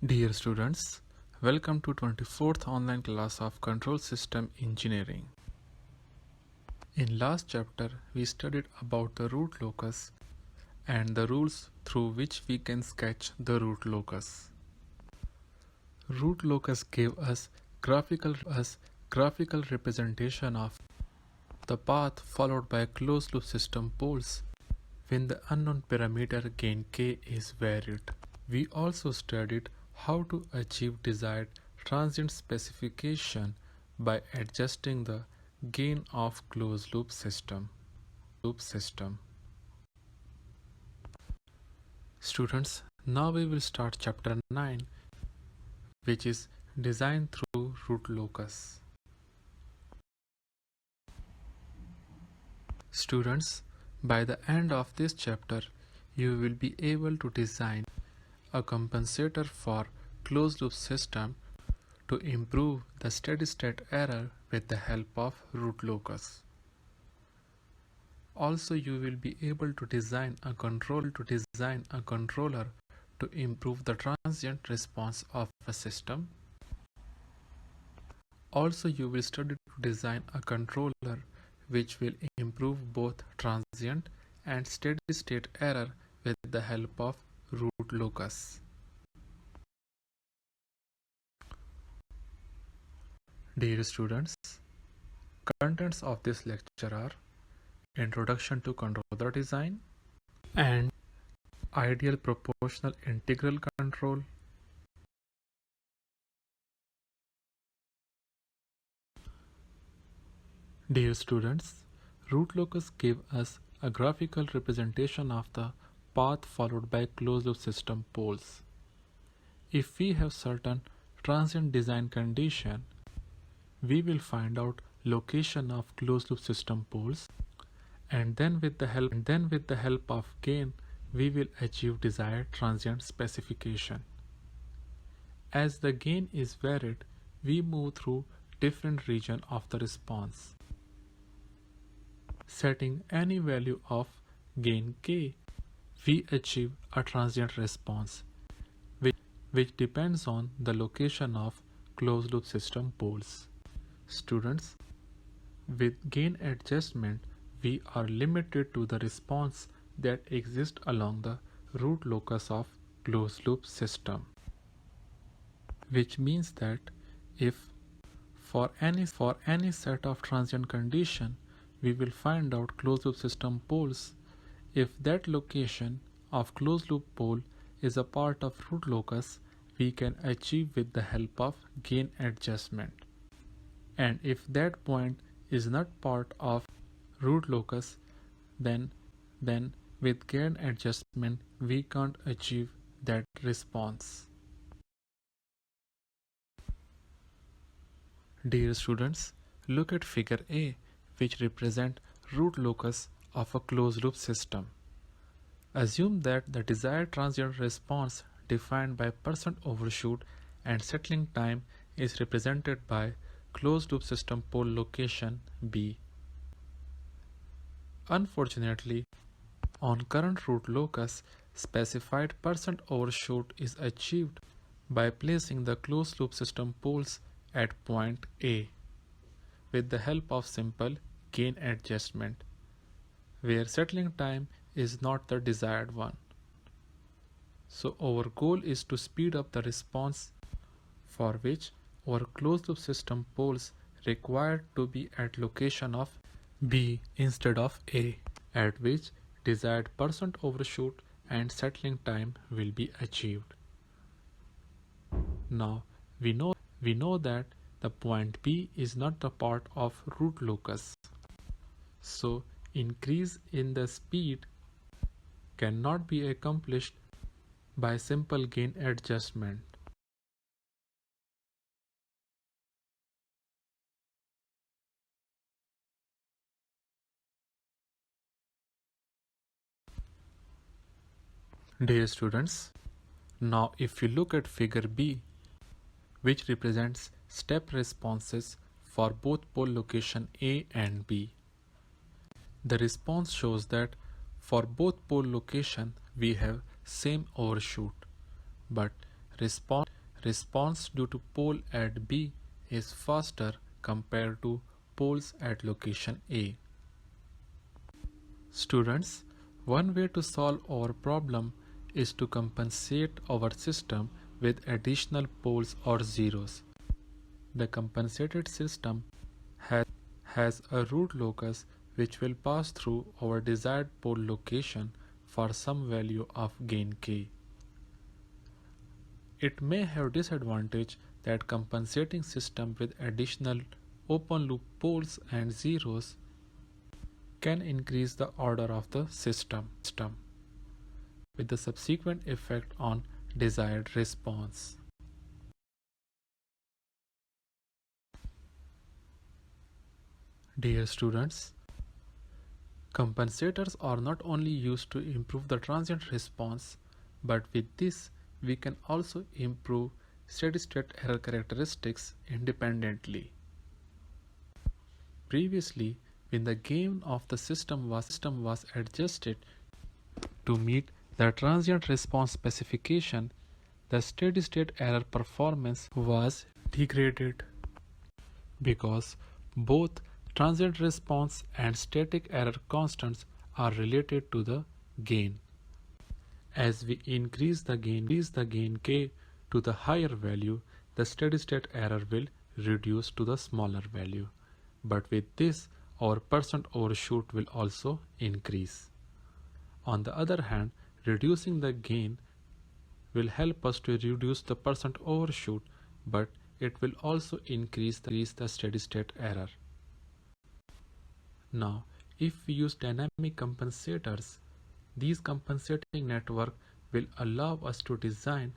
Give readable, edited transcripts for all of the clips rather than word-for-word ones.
Dear students, welcome to 24th online class of Control System Engineering. In last chapter, we studied about the root locus and the rules through which we can sketch the root locus. Root locus gave us graphical representation of the path followed by closed loop system poles when the unknown parameter gain k is varied. We also studied how to achieve desired transient specification by adjusting the gain of closed loop system. Students, now we will start chapter 9, which is design through root locus. Students, by the end of this chapter, you will be able to design a compensator for closed loop system to improve the steady state error with the help of root locus. Also, you will be able to design a controller to improve the transient response of a system. Also, you will study to design a controller which will improve both transient and steady state error with the help of root locus. Dear students, contents of this lecture are Introduction to Controller Design and Ideal Proportional Integral Control, Dear students, root locus gave us a graphical representation of the path followed by closed loop system poles. If we have certain transient design condition, we will find out location of closed loop system poles, and then with the help of gain, we will achieve desired transient specification. As the gain is varied, we move through different region of the response. Setting any value of gain k, we achieve a transient response, which depends on the location of closed loop system poles. Students, with gain adjustment, we are limited to the response that exists along the root locus of closed loop system, which means that if for any set of transient condition we will find out closed loop system poles, if that location of closed loop pole is a part of root locus, we can achieve with the help of gain adjustment. And if that point is not part of root locus, then with gain adjustment we can't achieve that response. Dear students, look at figure A, which represent root locus of a closed loop system. Assume that the desired transient response defined by percent overshoot and settling time is represented by closed loop system pole location B. Unfortunately, on current root locus, specified percent overshoot is achieved by placing the closed loop system poles at point A with the help of simple gain adjustment, where settling time is not the desired one. So our goal is to speed up the response, for which our closed loop system poles required to be at location of B instead of A, at which desired percent overshoot and settling time will be achieved. Now we know that the point B is not the part of root locus, so increase in the speed cannot be accomplished by simple gain adjustment. Dear students, now if you look at figure B, which represents step responses for both pole location A and B, the response shows that for both pole location we have same overshoot, but response response due to pole at B is faster compared to poles at location A. Students, one way to solve our problem is to compensate our system with additional poles or zeros. The compensated system has a root locus which will pass through our desired pole location for some value of gain k. It may have disadvantage that compensating system with additional open loop poles and zeros can increase the order of the system with the subsequent effect on desired response. Dear students, compensators are not only used to improve the transient response, but with this we can also improve steady-state error characteristics independently. Previously, when the gain of the system was adjusted to meet the transient response specification, the steady-state error performance was degraded because both transient response and static error constants are related to the gain. As we increase the gain k to the higher value, the steady-state error will reduce to the smaller value. But with this, our percent overshoot will also increase. On the other hand, reducing the gain will help us to reduce the percent overshoot, but it will also increase the steady-state error. Now, if we use dynamic compensators, these compensating network will allow us to design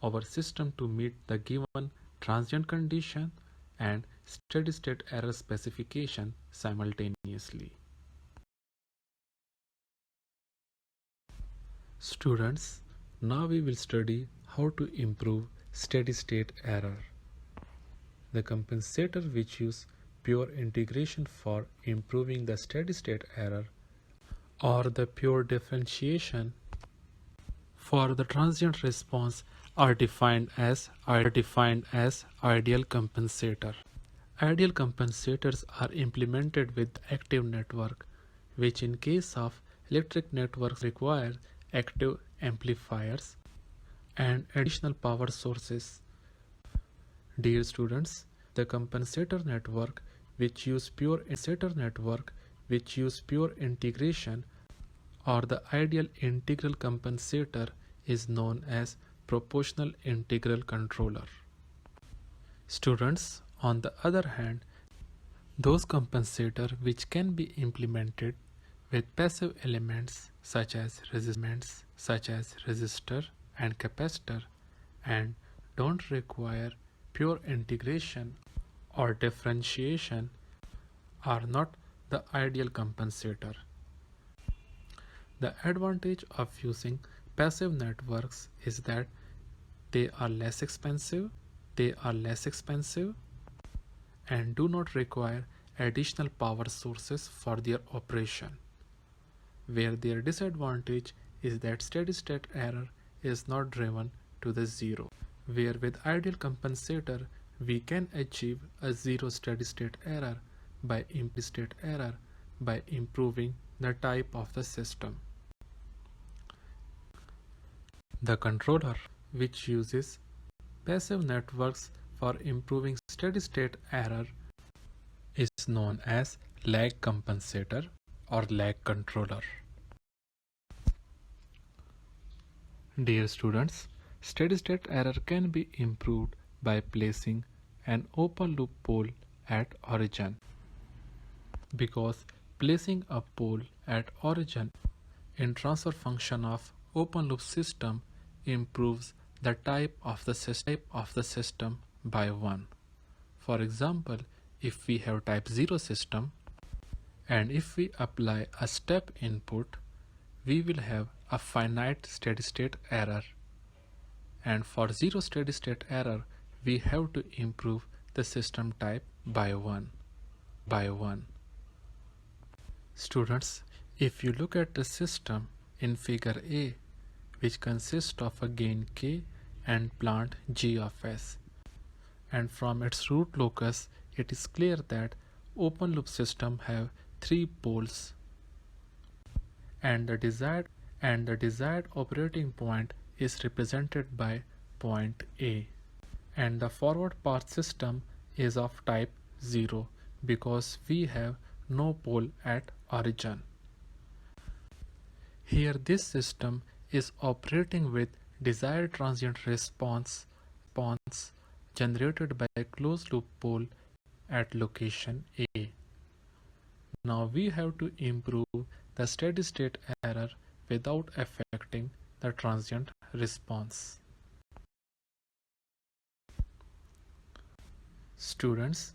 our system to meet the given transient condition and steady-state error specification simultaneously. Students, now we will study how to improve steady-state error. The compensator which use pure integration for improving the steady-state error or the pure differentiation for the transient response are defined as ideal compensator. Ideal compensators are implemented with active network, which in case of electric networks require active amplifiers and additional power sources. Dear students, the compensator network which use pure integration or the ideal integral compensator is known as proportional integral controller. Students, on the other hand, those compensators which can be implemented with passive elements such as resistor and capacitor and don't require pure integration or differentiation are not the ideal compensator. The advantage of using passive networks is that they are less expensive and do not require additional power sources for their operation, where their disadvantage is that steady-state error is not driven to the zero, where with ideal compensator we can achieve a zero steady-state error by improving the type of the system. The controller, which uses passive networks for improving steady-state error, is known as lag compensator or lag controller. Dear students, steady-state error can be improved by placing an open loop pole at origin, because placing a pole at origin in transfer function of open loop system improves the type of the system by 1. For example, if we have type 0 system and if we apply a step input, we will have a finite steady-state error, and for zero steady-state error we have to improve the system type by 1. Students, if you look at the system in figure A, which consists of a gain k and plant g of s. And from its root locus, it is clear that open loop system have three poles, and the desired operating point is represented by point A. And the forward path system is of type 0 because we have no pole at origin. Here this system is operating with desired transient response generated by a closed loop pole at location A. Now we have to improve the steady state error without affecting the transient response. Students,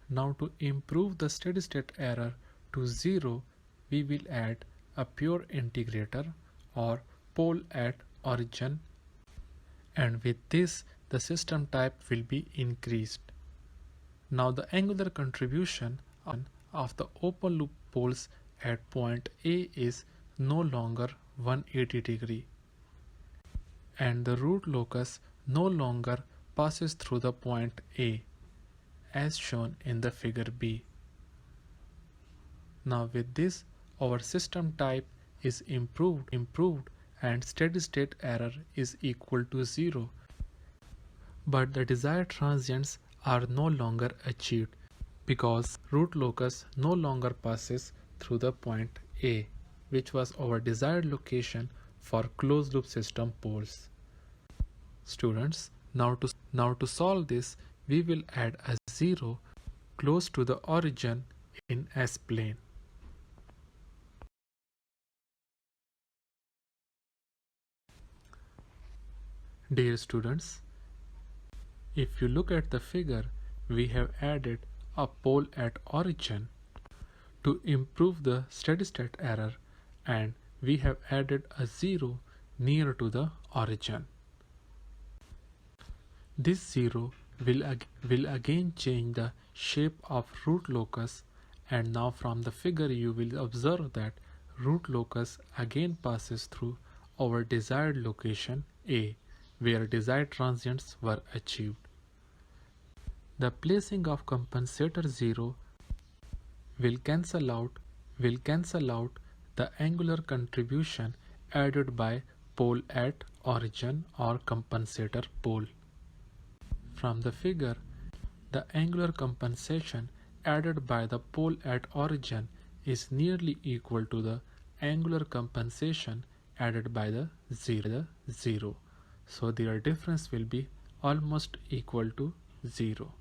now to improve the steady state error to 0, we will add a pure integrator or pole at origin, and with this the system type will be increased. Now the angular contribution of the open loop poles at point A is no longer 180 degree, and the root locus no longer passes through the point A as shown in the figure B. Now with this our system type is improved and steady state error is equal to 0, but the desired transients are no longer achieved because root locus no longer passes through the point A, which was our desired location for closed loop system poles. Students, now to solve this, we will add a 0 close to the origin in S-plane. Dear students, if you look at the figure, we have added a pole at origin to improve the steady state error, and we have added a 0 near to the origin. This 0 will again change the shape of root locus, and now from the figure you will observe that root locus again passes through our desired location A, where desired transients were achieved. The placing of compensator 0 will cancel out the angular contribution added by pole at origin or compensator pole. From the figure, the angular compensation added by the pole at origin is nearly equal to the angular compensation added by the 0. So their difference will be almost equal to 0.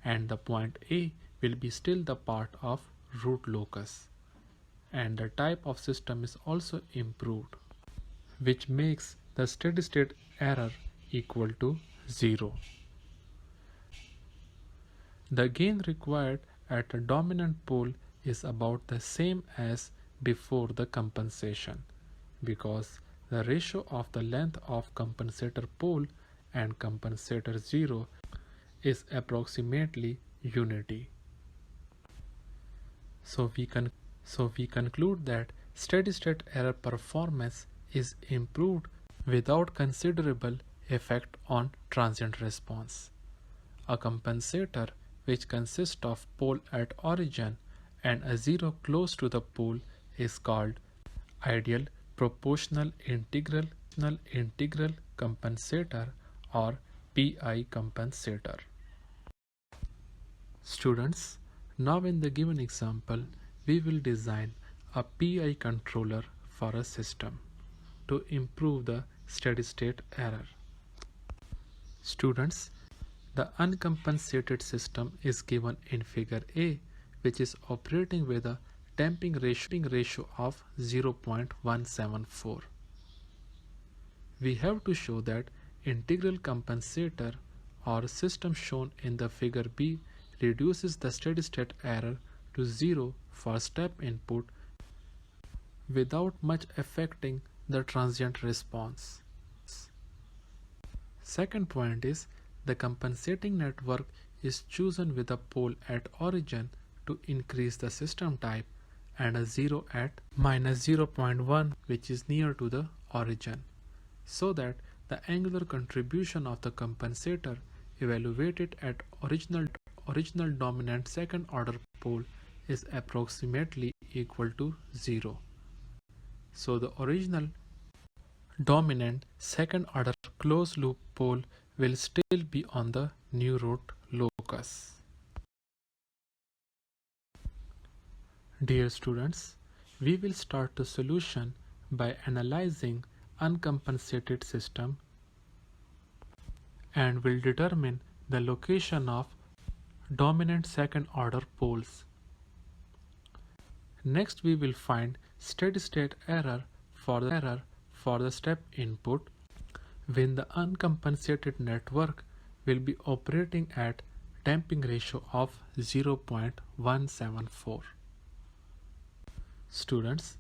And the point A will be still the part of root locus. And the type of system is also improved, which makes the steady state error equal to 0. The gain required at the dominant pole is about the same as before the compensation, because the ratio of the length of compensator pole and compensator 0 is approximately unity. So we conclude that steady state error performance is improved without considerable effect on transient response. A compensator which consists of pole at origin and a 0 close to the pole is called ideal proportional integral compensator or PI compensator. Students, now in the given example, we will design a PI controller for a system to improve the steady state error. Students, the uncompensated system is given in figure A, which is operating with a damping ratio of 0.174. We have to show that integral compensator or system shown in the figure B reduces the steady state error to 0 for step input without much affecting the transient response. Second point is the compensating network is chosen with a pole at origin to increase the system type and a 0 at -0.1, which is near to the origin, so that the angular contribution of the compensator evaluated at original dominant second order pole is approximately equal to 0. So the original dominant second order closed loop pole will still be on the new root locus. Dear students, we will start the solution by analyzing uncompensated system and will determine the location of dominant second order poles. Next we will find steady state error for the step input when the uncompensated network will be operating at damping ratio of 0.174. Students,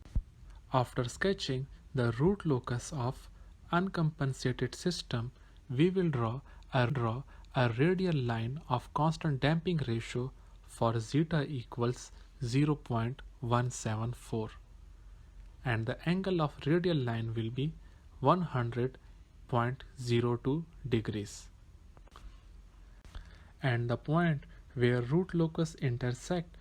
after sketching the root locus of uncompensated system, we will draw a radial line of constant damping ratio for zeta equals 0.174, and the angle of radial line will be 100.02 degrees. And the point where root locus intersect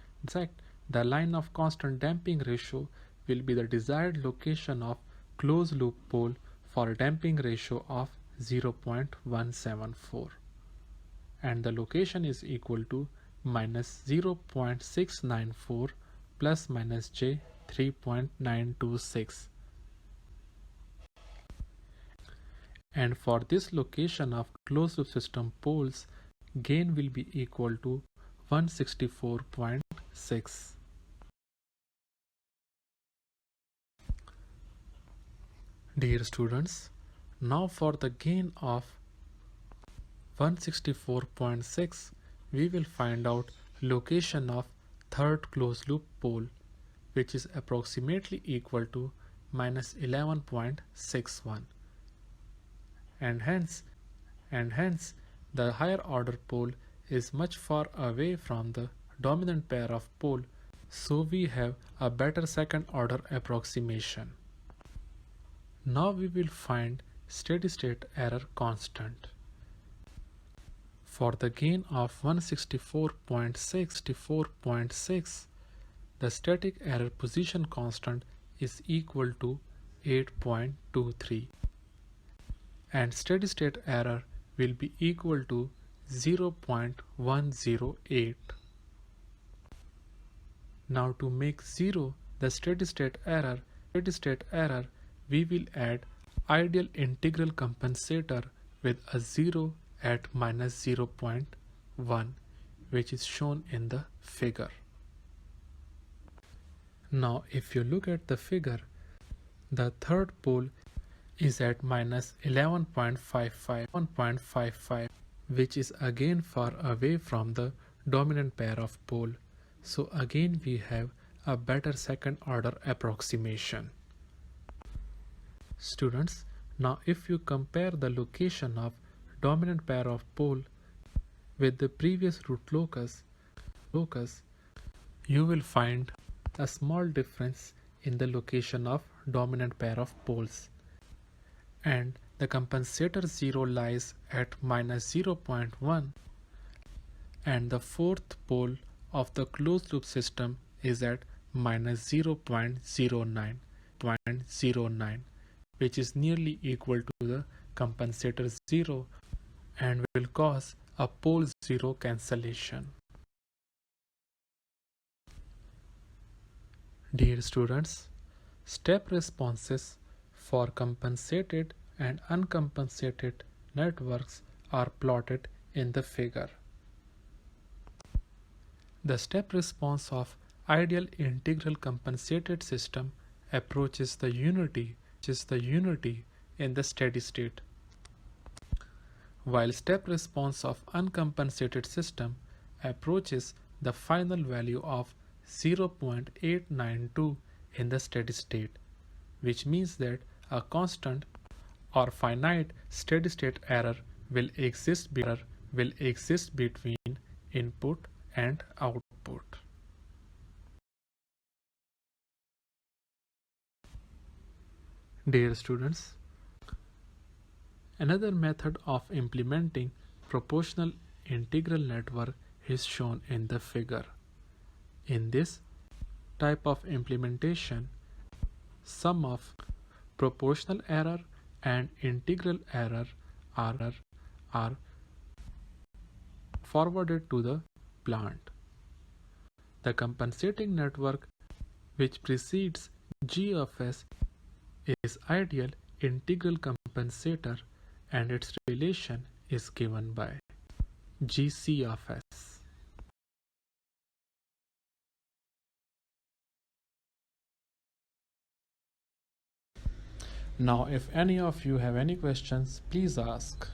the line of constant damping ratio will be the desired location of closed loop pole for a damping ratio of 0.174, and the location is equal to minus 0.694 plus minus j 3.926. And for this location of closed loop system poles, gain will be equal to 164.6. Dear students, now for the gain of 164.6, we will find out location of third closed loop pole, which is approximately equal to minus 11.61, and hence the higher order pole is much far away from the dominant pair of pole, so we have a better second order approximation. Now we will find steady state error constant. For the gain of 164.6, the static error position constant is equal to 8.23, and steady state error will be equal to 0.108. Now to make 0 the steady state error, we will add ideal integral compensator with a 0 at minus 0.1, which is shown in the figure. Now if you look at the figure, the third pole is at minus 11.55, which is again far away from the dominant pair of pole, so again we have a better second order approximation. Students, now if you compare the location of dominant pair of pole with the previous root locus, you will find a small difference in the location of dominant pair of poles, and the compensator 0 lies at minus 0.1, and the fourth pole of the closed loop system is at minus 0.09, which is nearly equal to the compensator 0 and will cause a pole 0 cancellation. Dear students, step responses for compensated and uncompensated networks are plotted in the figure. The step response of ideal integral compensated system approaches the unity in the steady state, while step response of uncompensated system approaches the final value of 0.892 in the steady state, which means that a constant or finite steady state error will exist between input and output. Dear students, Another method of implementing proportional integral network is shown in the figure. In this type of implementation, sum of proportional error and integral error are forwarded to the plant. The compensating network which precedes G of S is ideal integral compensator and its relation is given by GC of S. Now if any of you have any questions, please ask.